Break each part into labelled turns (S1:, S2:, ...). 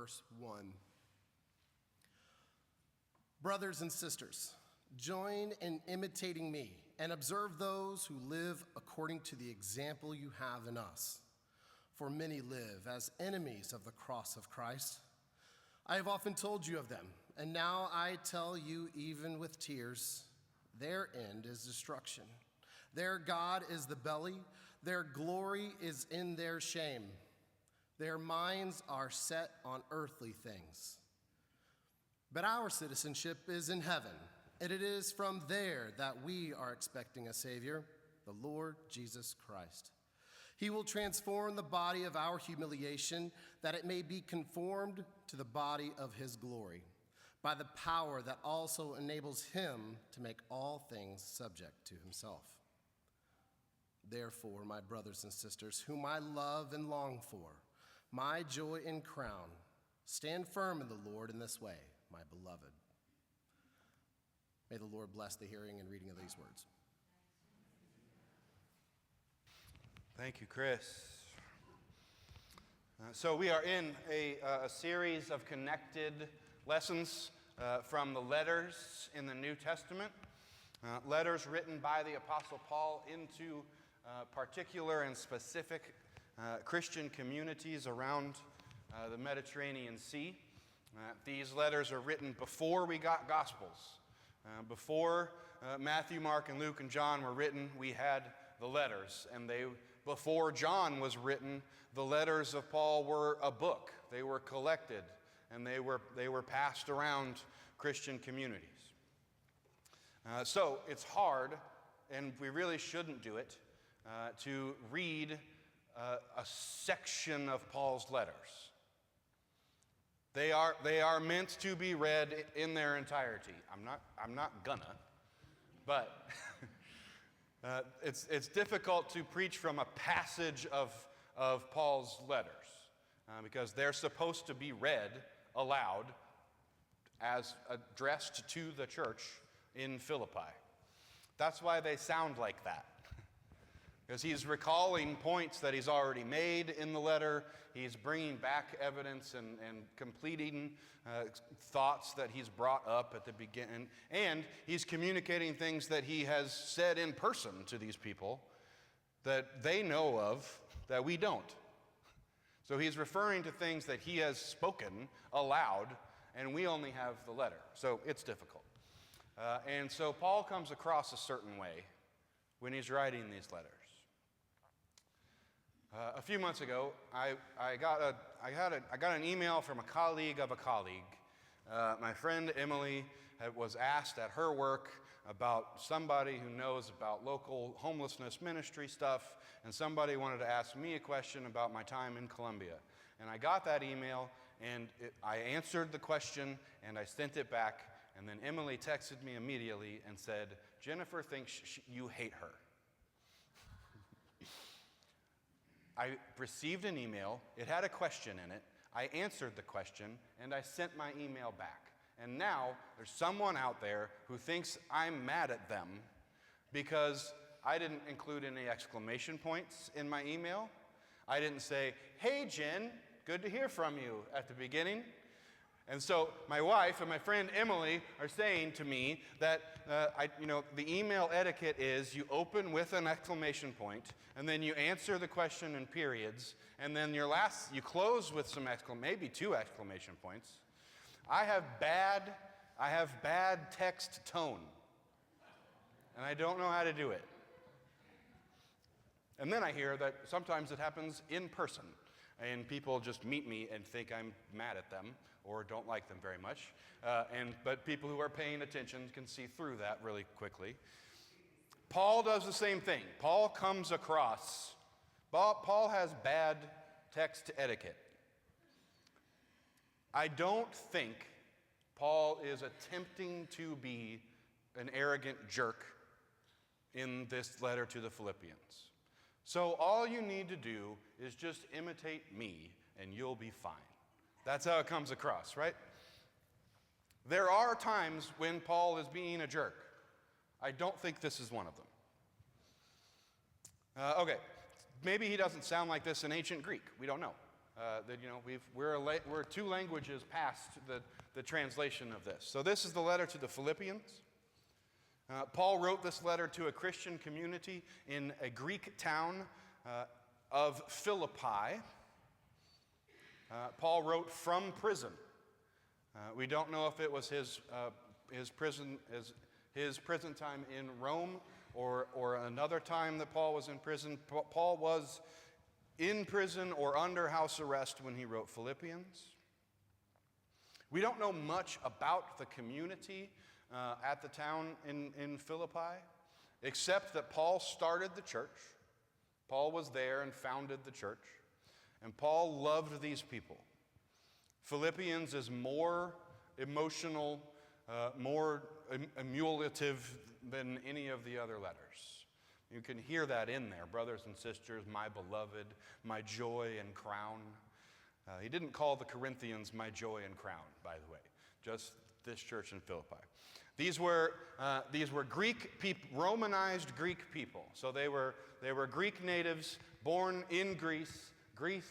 S1: verse 1. Brothers and sisters, join in imitating me and observe those who live according to the example you have in us. For many live as enemies of the cross of Christ. I have often told you of them, and now I tell you even with tears, their end is destruction. Their God is the belly, their glory is in their shame. Their minds are set on earthly things. But our citizenship is in heaven, and it is from there that we are expecting a Savior, the Lord Jesus Christ. He will transform the body of our humiliation that it may be conformed to the body of his glory, by the power that also enables him to make all things subject to himself. Therefore, my brothers and sisters, whom I love and long for, my joy and crown, stand firm in the Lord in this way, my beloved. May the Lord bless the hearing and reading of these words.
S2: Thank you, Chris. So we are in a series of connected lessons from the letters in the New Testament, letters written by the Apostle Paul into particular and specific Christian communities around the Mediterranean Sea. These letters are written before we got Gospels. Before Matthew, Mark, and Luke, and John were written, we had the letters. And before John was written, the letters of Paul were a book. They were collected, and they were passed around Christian communities. So it's hard, and we really shouldn't do it, to read a section of Paul's letters. They are meant to be read in their entirety. I'm not gonna, but it's difficult to preach from a passage of Paul's letters because they're supposed to be read aloud as addressed to the church in Philippi. That's why they sound like that. Because he's recalling points that he's already made in the letter. He's bringing back evidence and completing thoughts that he's brought up at the beginning. And he's communicating things that he has said in person to these people that they know of that we don't. So he's referring to things that he has spoken aloud, and we only have the letter. So it's difficult. And so Paul comes across a certain way when he's writing these letters. A few months ago, I got an email from a colleague of a colleague. My friend Emily was asked at her work about somebody who knows about local homelessness ministry stuff, and somebody wanted to ask me a question about my time in Colombia. And I got that email, and I answered the question, and I sent it back, and then Emily texted me immediately and said, "Jennifer thinks you hate her." I received an email, it had a question in it, I answered the question, and I sent my email back. And now there's someone out there who thinks I'm mad at them because I didn't include any exclamation points in my email. I didn't say, "Hey Jen, good to hear from you," at the beginning. And so my wife and my friend Emily are saying to me that the email etiquette is you open with an exclamation point, and then you answer the question in periods, and then you close with maybe 2 exclamation points. I have bad text tone, and I don't know how to do it. And then I hear that sometimes it happens in person. And people just meet me and think I'm mad at them or don't like them very much. But people who are paying attention can see through that really quickly. Paul does the same thing. Paul has bad text etiquette. I don't think Paul is attempting to be an arrogant jerk in this letter to the Philippians. So all you need to do is just imitate me and you'll be fine. That's how it comes across, right? There are times when Paul is being a jerk. I don't think this is one of them. Okay, maybe he doesn't sound like this in ancient Greek. We don't know. that we're 2 languages past the translation of this. So this is the letter to the Philippians. Paul wrote this letter to a Christian community in a Greek town of Philippi. Paul wrote from prison. We don't know if it was his prison time in Rome or another time that Paul was in prison. Paul was in prison or under house arrest when he wrote Philippians. We don't know much about the community at the town in Philippi, except that Paul started the church. Paul was there and founded the church, and Paul loved these people. Philippians is more emotional, more emulative than any of the other letters. You can hear that in there, brothers and sisters, my beloved, my joy and crown. He didn't call the Corinthians my joy and crown, by the way, just this church in Philippi. These were Greek people, Romanized Greek people. So they were Greek natives born in Greece, Greek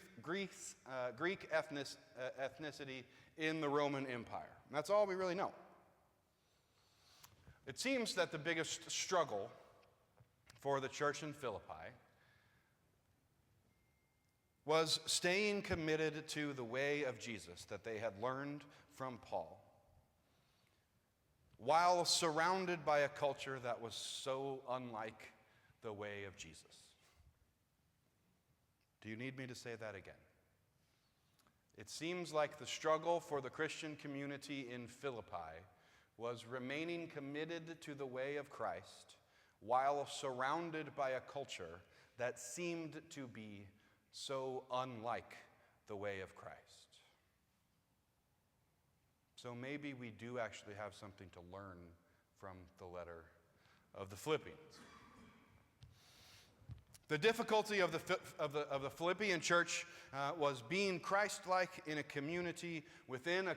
S2: ethnicity in the Roman Empire. And that's all we really know. It seems that the biggest struggle for the church in Philippi was staying committed to the way of Jesus that they had learned from Paul, while surrounded by a culture that was so unlike the way of Jesus. Do you need me to say that again? It seems like the struggle for the Christian community in Philippi was remaining committed to the way of Christ while surrounded by a culture that seemed to be so unlike the way of Christ. So maybe we do actually have something to learn from the letter of the Philippians. The difficulty of the Philippian church was being Christ-like in a community within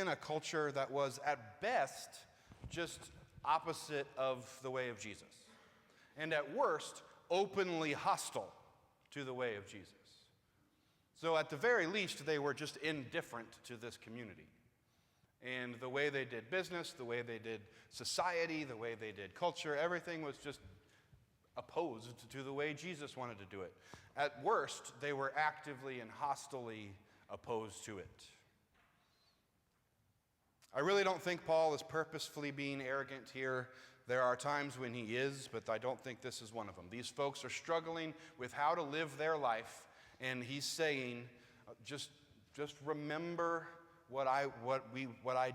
S2: a culture that was at best just opposite of the way of Jesus, and at worst openly hostile to the way of Jesus. So at the very least, they were just indifferent to this community. And the way they did business, the way they did society, the way they did culture, everything was just opposed to the way Jesus wanted to do it. At worst, they were actively and hostilely opposed to it. I really don't think Paul is purposefully being arrogant here. There are times when he is, but I don't think this is one of them. These folks are struggling with how to live their life, and he's saying, just remember what I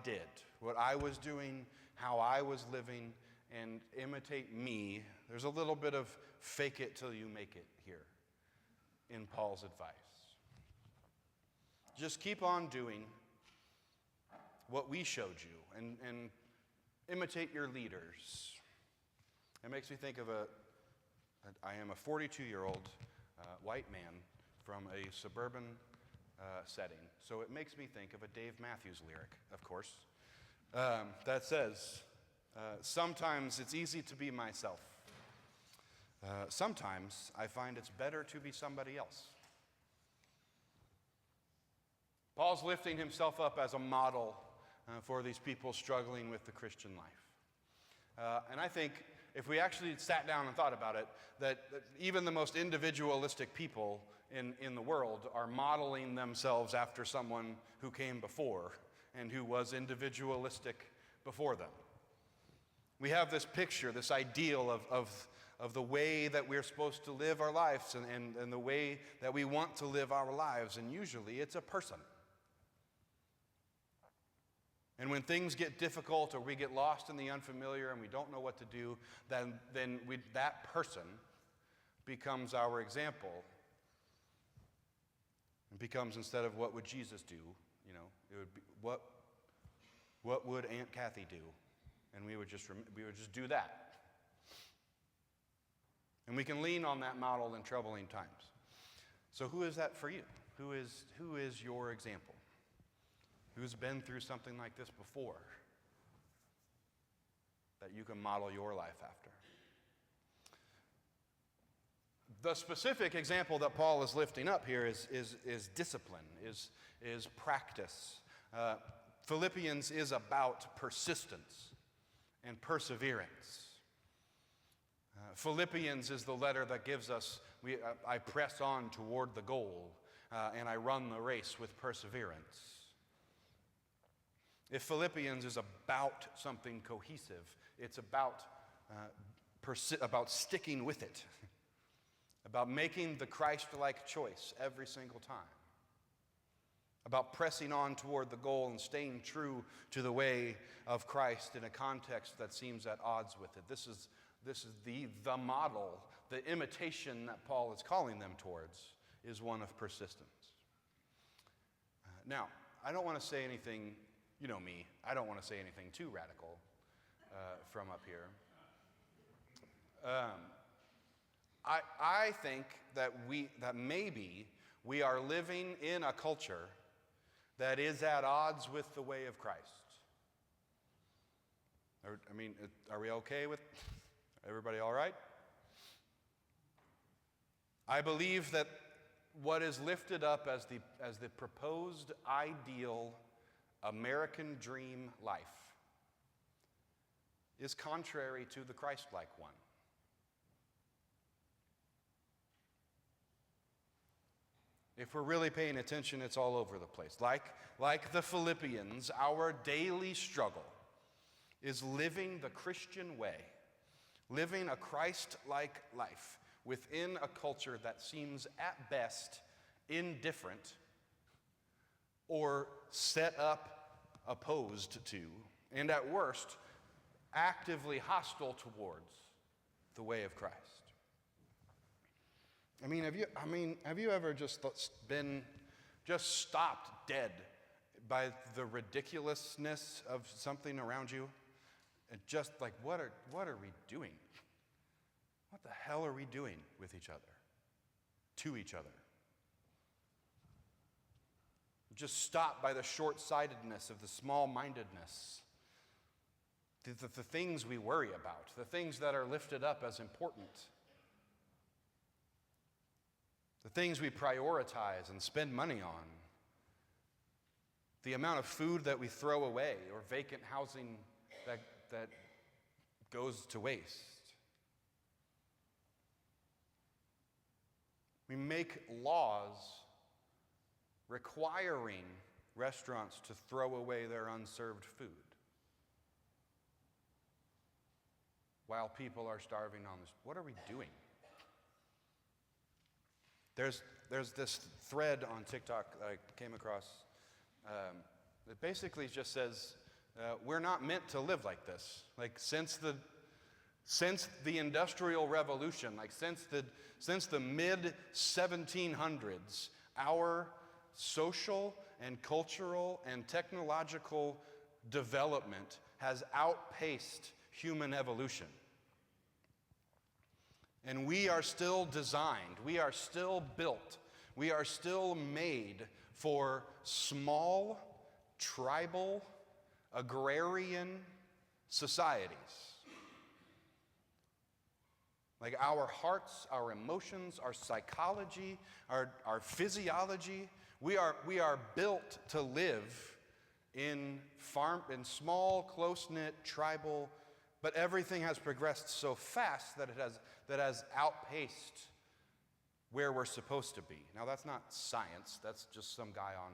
S2: did, what I was doing, how I was living, and imitate me. There's a little bit of fake it till you make it here in Paul's advice. Just keep on doing what we showed you and imitate your leaders. It makes me think of I am a 42-year-old white man from a suburban setting. So it makes me think of a Dave Matthews lyric, of course, that says, sometimes it's easy to be myself. Sometimes I find it's better to be somebody else. Paul's lifting himself up as a model for these people struggling with the Christian life. And I think if we actually sat down and thought about it, that even the most individualistic people in the world are modeling themselves after someone who came before and who was individualistic before them. We have this picture, this ideal of the way that we're supposed to live our lives and the way that we want to live our lives, and usually it's a person. And when things get difficult or we get lost in the unfamiliar and we don't know what to do, then that person becomes our example. It becomes, instead of what would Jesus do, it would be what would Aunt Kathy do? And we would just do that. And we can lean on that model in troubling times. So who is that for you? Who is your example? Who's been through something like this before that you can model your life after? The specific example that Paul is lifting up here is discipline, is practice. Philippians is about persistence and perseverance. Philippians is the letter that gives us, I press on toward the goal, and I run the race with perseverance. If Philippians is about something cohesive, it's about sticking with it, about making the Christ-like choice every single time, about pressing on toward the goal and staying true to the way of Christ in a context that seems at odds with it. This is the model, the imitation that Paul is calling them towards is one of persistence. Now, I don't want to say anything, you know me, I don't want to say anything too radical from up here. I think that maybe we are living in a culture that is at odds with the way of Christ. Are we okay with everybody all right? I believe that what is lifted up as the proposed ideal American dream life is contrary to the Christ-like one. If we're really paying attention, it's all over the place. Like the Philippians, our daily struggle is living the Christian way, living a Christ-like life within a culture that seems at best indifferent or set up opposed to, and at worst, actively hostile towards the way of Christ. Have you ever just stopped dead by the ridiculousness of something around you? And just like, what are we doing? What the hell are we doing with each other? To each other? Just stopped by the short-sightedness of the small-mindedness. The things we worry about, the things that are lifted up as important. The things we prioritize and spend money on, the amount of food that we throw away or vacant housing that goes to waste. We make laws requiring restaurants to throw away their unserved food while people are starving on this. What are we doing? There's this thread on TikTok that I came across that basically just says, we're not meant to live like this. Like since the Industrial Revolution, like since the mid-1700s, our social and cultural and technological development has outpaced human evolution. And we are still designed, we are still built, we are still made for small, tribal, agrarian societies. Like our hearts, our emotions, our psychology, our physiology, we are built to live in small, close-knit, tribal, but everything has progressed so fast that it has outpaced where we're supposed to be. Now, that's not science. That's just some guy on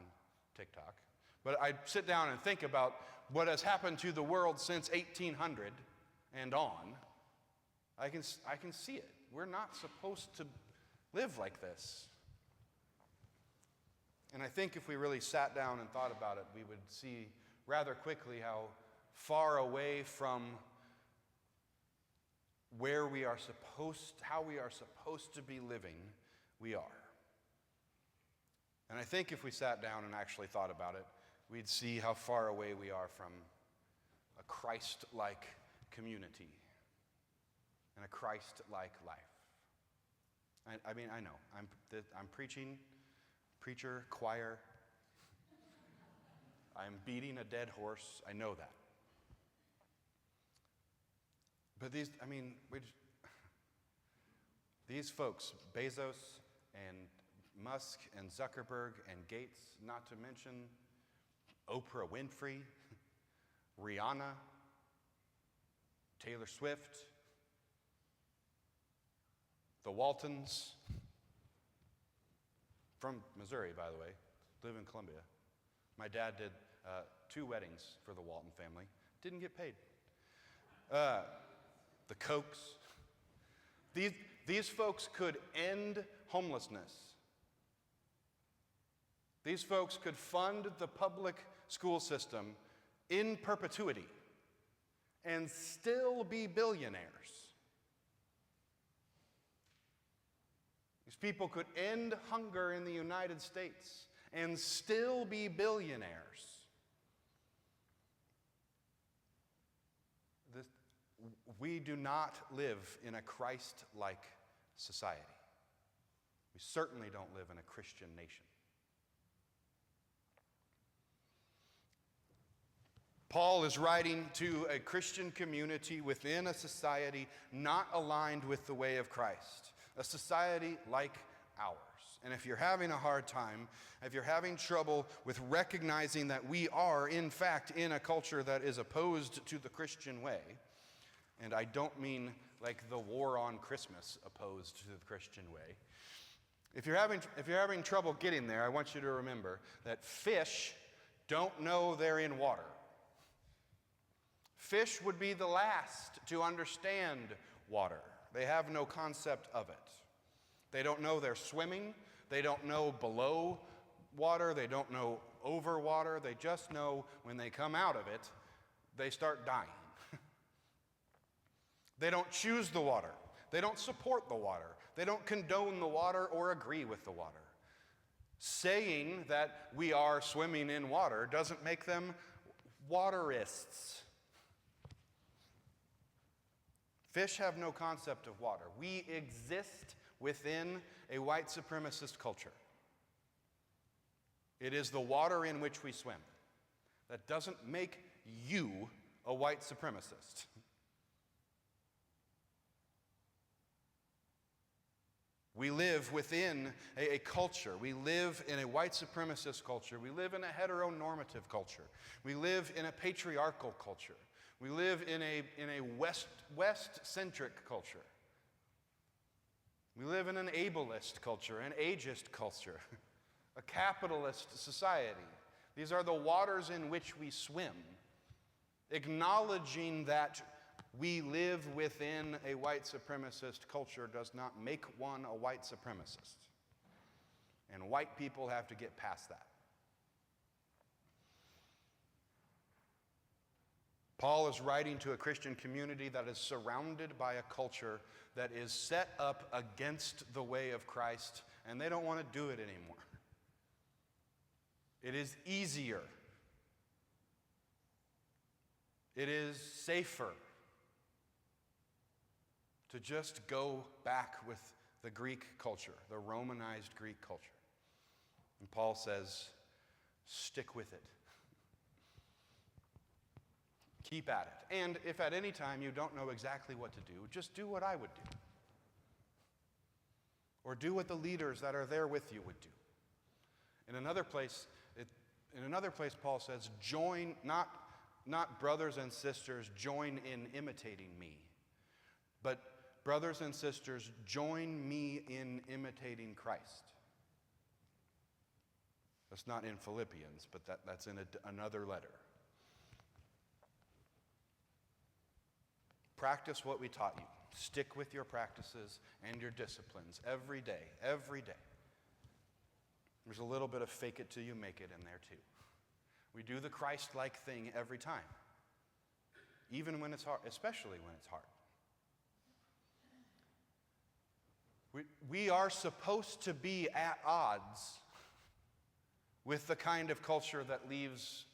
S2: TikTok. But I sit down and think about what has happened to the world since 1800 and on. I can see it. We're not supposed to live like this. And I think if we really sat down and thought about it, we would see rather quickly how far away from how we are supposed to be living we are. And I think if we sat down and actually thought about it, we'd see how far away we are from a Christ-like community and a Christ-like life. I know, I'm preaching, preacher, choir. I'm beating a dead horse. I know that. But These folks, Bezos and Musk and Zuckerberg and Gates, not to mention Oprah Winfrey, Rihanna, Taylor Swift, the Waltons, from Missouri, by the way, live in Columbia. My dad did 2 weddings for the Walton family, didn't get paid. The Kochs. These folks could end homelessness. These folks could fund the public school system in perpetuity and still be billionaires. These people could end hunger in the United States and still be billionaires. We do not live in a Christ-like society. We certainly don't live in a Christian nation. Paul is writing to a Christian community within a society not aligned with the way of Christ, a society like ours. And if you're having a hard time, if you're having trouble with recognizing that we are, in fact, in a culture that is opposed to the Christian way, and I don't mean like the war on Christmas opposed to the Christian way. If you're having trouble getting there, I want you to remember that fish don't know they're in water. Fish would be the last to understand water. They have no concept of it. They don't know they're swimming. They don't know below water. They don't know over water. They just know when they come out of it, they start dying. They don't choose the water. They don't support the water. They don't condone the water or agree with the water. Saying that we are swimming in water doesn't make them waterists. Fish have no concept of water. We exist within a white supremacist culture. It is the water in which we swim. That doesn't make you a white supremacist. We live within a culture. We live in a white supremacist culture. We live in a heteronormative culture. We live in a patriarchal culture. We live in a West-centric culture. We live in an ableist culture, an ageist culture, a capitalist society. These are the waters in which we swim. Acknowledging that we live within a white supremacist culture does not make one a white supremacist. And white people have to get past that. Paul is writing to a Christian community that is surrounded by a culture that is set up against the way of Christ, and they don't want to do it anymore. It is easier. It is safer to just go back with the Greek culture, the Romanized Greek culture. And Paul says, stick with it. Keep at it. And if at any time you don't know exactly what to do, just do what I would do. Or do what the leaders that are there with you would do. In another place, Paul says, join, not brothers and sisters, join in imitating me, but brothers and sisters, join me in imitating Christ. That's not in Philippians, but that's in another letter. Practice what we taught you. Stick with your practices and your disciplines every day, every day. There's a little bit of fake it till you make it in there too. We do the Christ-like thing every time, even when it's hard, especially when it's hard. We are supposed to be at odds with the kind of culture that leaves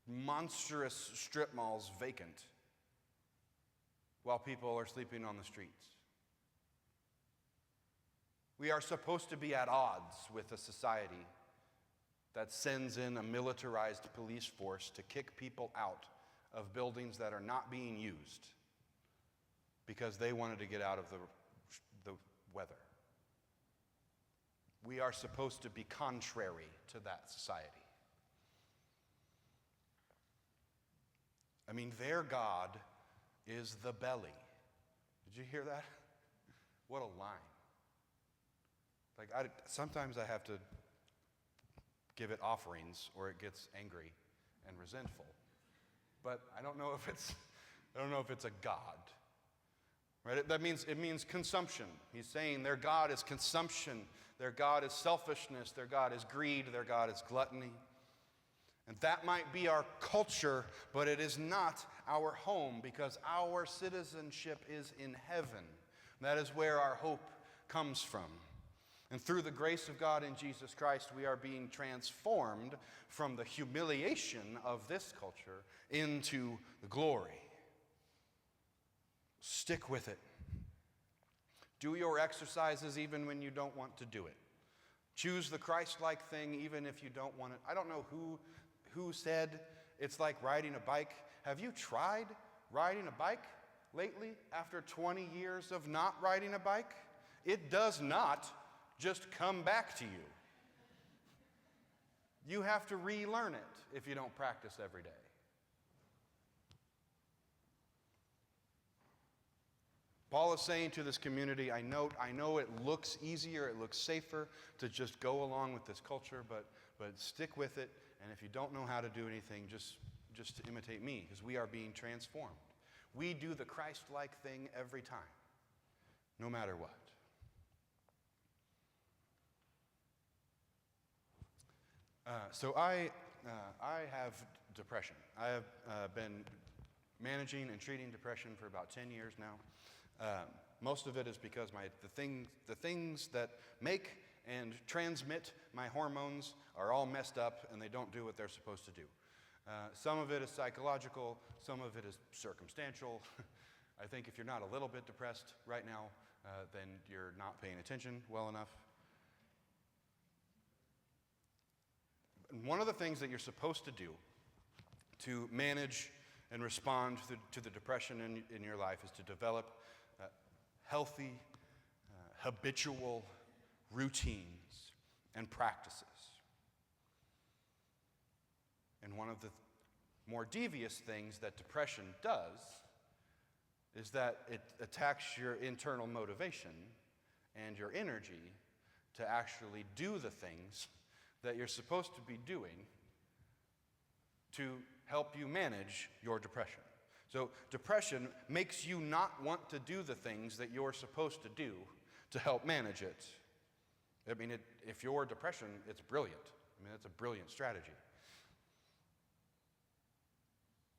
S2: monstrous strip malls vacant while people are sleeping on the streets. We are supposed to be at odds with a society that sends in a militarized police force to kick people out of buildings that are not being used because they wanted to get out of the weather. We are supposed to be contrary to that society. I mean, their God is the belly. Did you hear that? What a line. Like, sometimes I have to give it offerings or it gets angry and resentful. But I don't know if it's a God. Right? It means consumption. He's saying their God is consumption, their God is selfishness, their God is greed, their God is gluttony. And that might be our culture, but it is not our home, because our citizenship is in heaven. That is where our hope comes from. And through the grace of God in Jesus Christ, we are being transformed from the humiliation of this culture into the glory. Stick with it. Do your exercises even when you don't want to do it. Choose the Christ-like thing even if you don't want it. I don't know who said it's like riding a bike. Have you tried riding a bike lately after 20 years of not riding a bike? It does not just come back to you. You have to relearn it if you don't practice every day. Paul is saying to this community, I know it looks easier, it looks safer to just go along with this culture, but stick with it. And if you don't know how to do anything, just to imitate me, because we are being transformed. We do the Christ-like thing every time, no matter what. So I have depression. I have been managing and treating depression for about 10 years now. Most of it is because the things that make and transmit my hormones are all messed up and they don't do what they're supposed to do. Some of it is psychological, some of it is circumstantial. I think if you're not a little bit depressed right now, then you're not paying attention well enough. And one of the things that you're supposed to do to manage and respond to the depression in your life is to develop healthy, habitual routines and practices. And one of the more devious things that depression does is that it attacks your internal motivation and your energy to actually do the things that you're supposed to be doing to help you manage your depression. So depression makes you not want to do the things that you're supposed to do to help manage it. I mean, if you're depression, it's brilliant. I mean, it's a brilliant strategy.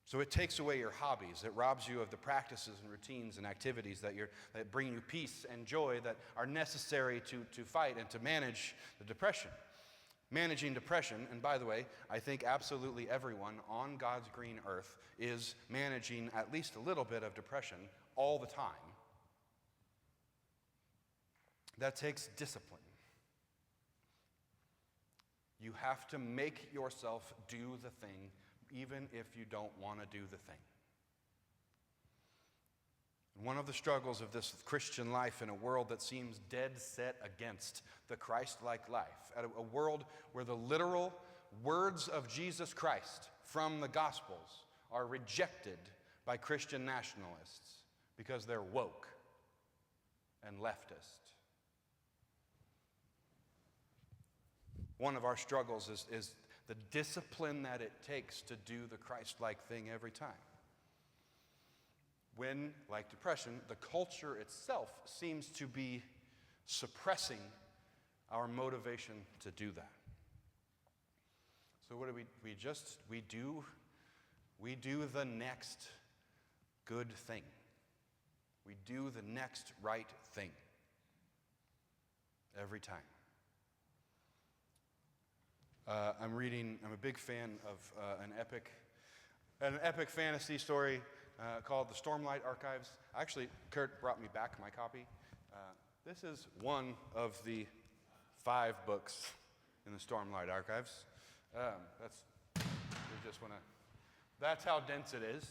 S2: So it takes away your hobbies. It robs you of the practices and routines and activities that bring you peace and joy that are necessary to fight and to manage the depression. Managing depression, and by the way, I think absolutely everyone on God's green earth is managing at least a little bit of depression all the time. That takes discipline. You have to make yourself do the thing even if you don't want to do the thing. One of the struggles of this Christian life in a world that seems dead set against the Christ-like life, a world where the literal words of Jesus Christ from the Gospels are rejected by Christian nationalists because they're woke and leftist. One of our struggles is the discipline that it takes to do the Christ-like thing every time. When, like depression, the culture itself seems to be suppressing our motivation to do that. So what do we do the next good thing. We do the next right thing every time. I'm a big fan of an epic fantasy story called The Stormlight Archives. Actually, Kurt brought me back my copy. This is one of the 5 books in the Stormlight Archives. That's how dense it is.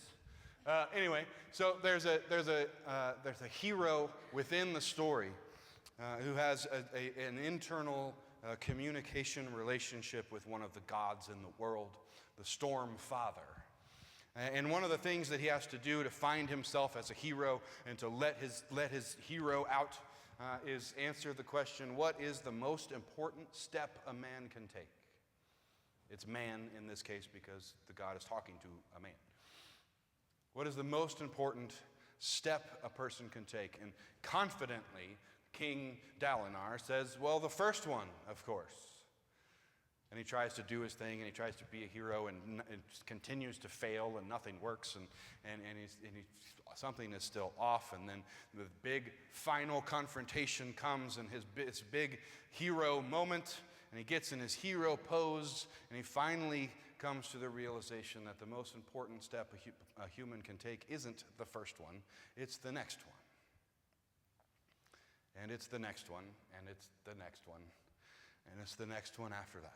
S2: Anyway, so there's a hero within the story who has an internal communication relationship with one of the gods in the world, the Storm Father. And one of the things that he has to do to find himself as a hero and to let his hero out is answer the question, what is the most important step a man can take? It's man in this case because the God is talking to a man. What is the most important step a person can take? And confidently, King Dalinar says, well, the first one, of course. And he tries to do his thing, and he tries to be a hero, and it continues to fail, and nothing works, and something is still off. And then the big final confrontation comes, and his big hero moment, and he gets in his hero pose, and he finally comes to the realization that the most important step a human can take isn't the first one, it's the next one. And it's the next one, and it's the next one, and it's the next one after that.